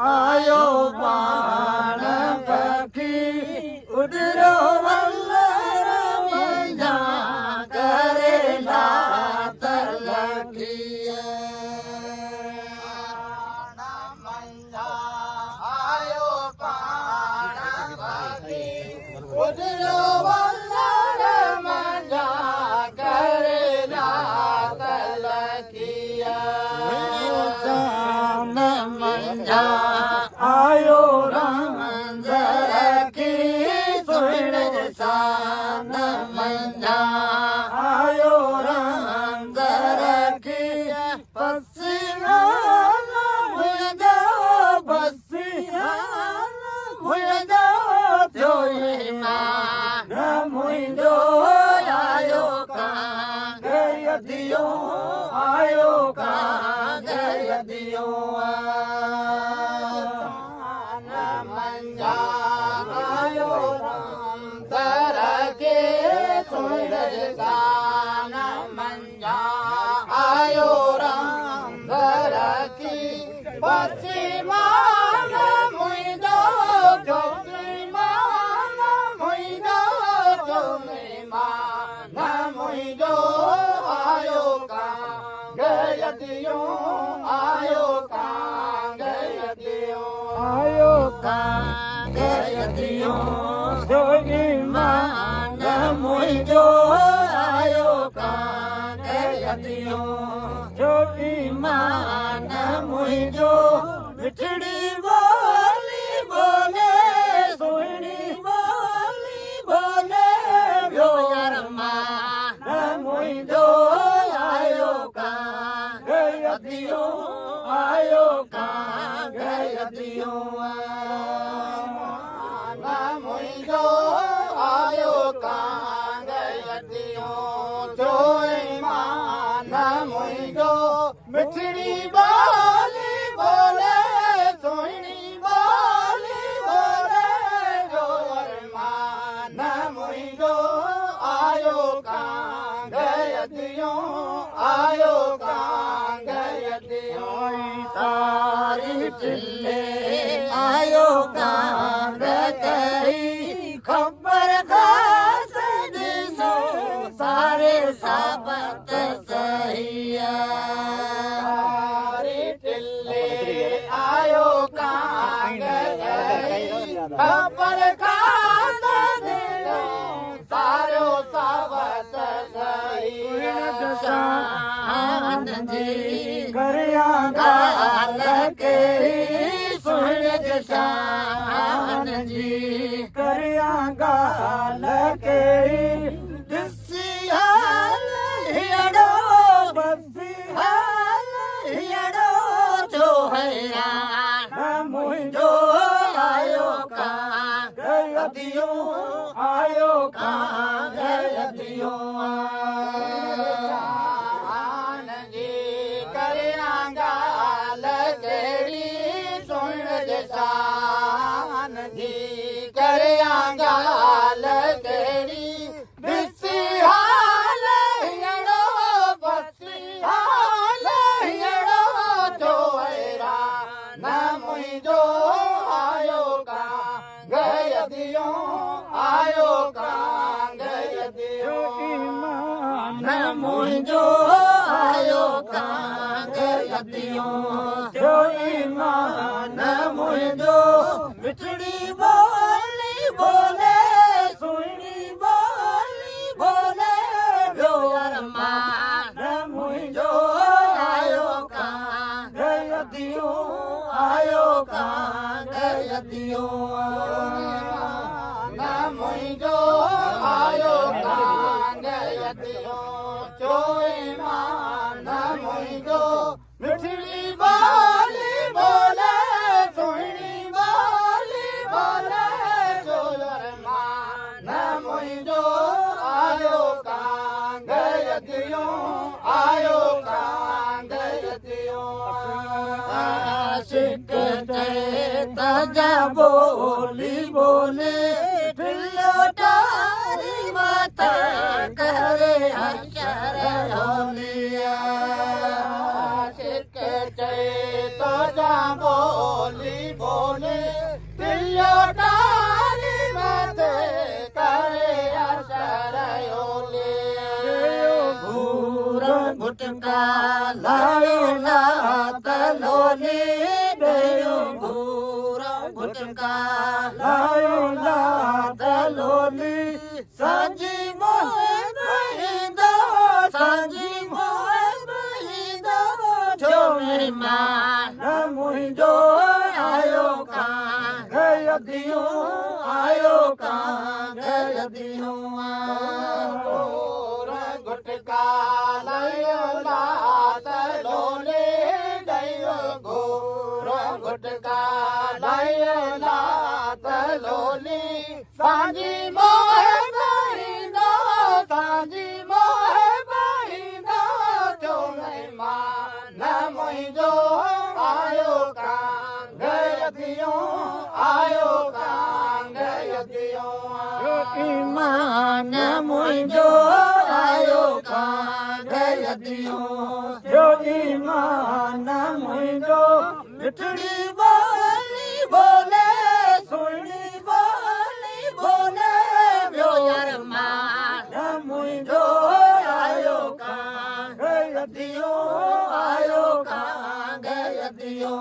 आयो बाण पखी उडरो वल्लर मंझा करे लात लखिया मंझा आयो बाण पखी उडरो वल्लर मंझा करे लात लखिया मंझा आयो रंजर की सुण सान मंझा आयो रंजर की बसियान मुझो बसियान मुझो जोई मान मुझो आयो कां गयदियो आयो कां गयदियो मंझा आयो रंजर के सूरज सान मंझा आयो रंजर की बसिमान मुझो जोसीमान मुझो जोसीमान मुझो आयो कां गयदियो आयो कां गयदियो आयो कां गयदियो जोगी मान मुझो आयो कां गयदियो जोगी मान मुझो मिठड़ी बोली बोले सुहिणी बोली बोले ब्यो यार मान मुझो आयो कां गयदियो आयो कां गयदियो मुझो आयो कां गयदियो जोई मान मुझो मिठड़ी बोली बोले सुहिणी बोली बोले जोर मान मुझो आयो कां गयदियो आयो कां गयदियो तारी टिल्ले आयो कां करी खबर खास दिसो सारे साबत सहिया तारी टिल्ले आयो कां करी खबर खास दिसो सारो साबत सहिया शान जी करिया गाल केरी सुहिण शान जी करिया गाल केरी दिसी हाल हियड़ो बसी हाल हियड़ो जो हैरान मुझो आयो कां गयदियो आयो कां गयदियो शान जी करिया गाल केरी सुण शान जी करिया गाल केरी दिसी हाल हियड़ो बसी हाल हियड़ो जो हैरान मुझो आयो कां गयदियो आयो कां गयदियो मान मुझो आयो कां गयदियो जोई मान मुझो मिठड़ी बोली बोले सुहिणी बोली बोले ब्यो यार मान मुझो आयो कां गयदियो आयो कां गयदियो मुझो आयो कां गयदियो जोई मान मुझो मिठड़ी बोली बोले सुहिणी बोली बोले जोर मान मुझो आयो कां गयदियो आयो कां गयदियो आशिक ते ताजा बोली बोले फिल्लो तारी माता करे अक्षर होलिया आशिक ते ताजा बोली लायो लात लोली गयो घोरा गुटका लायो लात लोली सांझी मोहे बहिंदो सांझी मोहे बहिंदो जो मेहमान मुंहिंजो आयो कां गयदियूं आयो कां गयदियूं गुटका लायो लात लोली गयो घोरा गुटका लायो लात लोली सांझी मोहे बहिंदो सांझी मोहे बहिंदो जो मेहमान मुंहिंजो आयो कां गयदियूं आयो कां गयदियूं ईमान मुंहिंजो आयो कां गयदियूं जो ईमान मुंहिंजो मिठड़ी बोली बोले सुहिणी बोली बोले ॿियो अरमान मुंहिंजो आयो कां गयदियूं आयो कां गयदियूं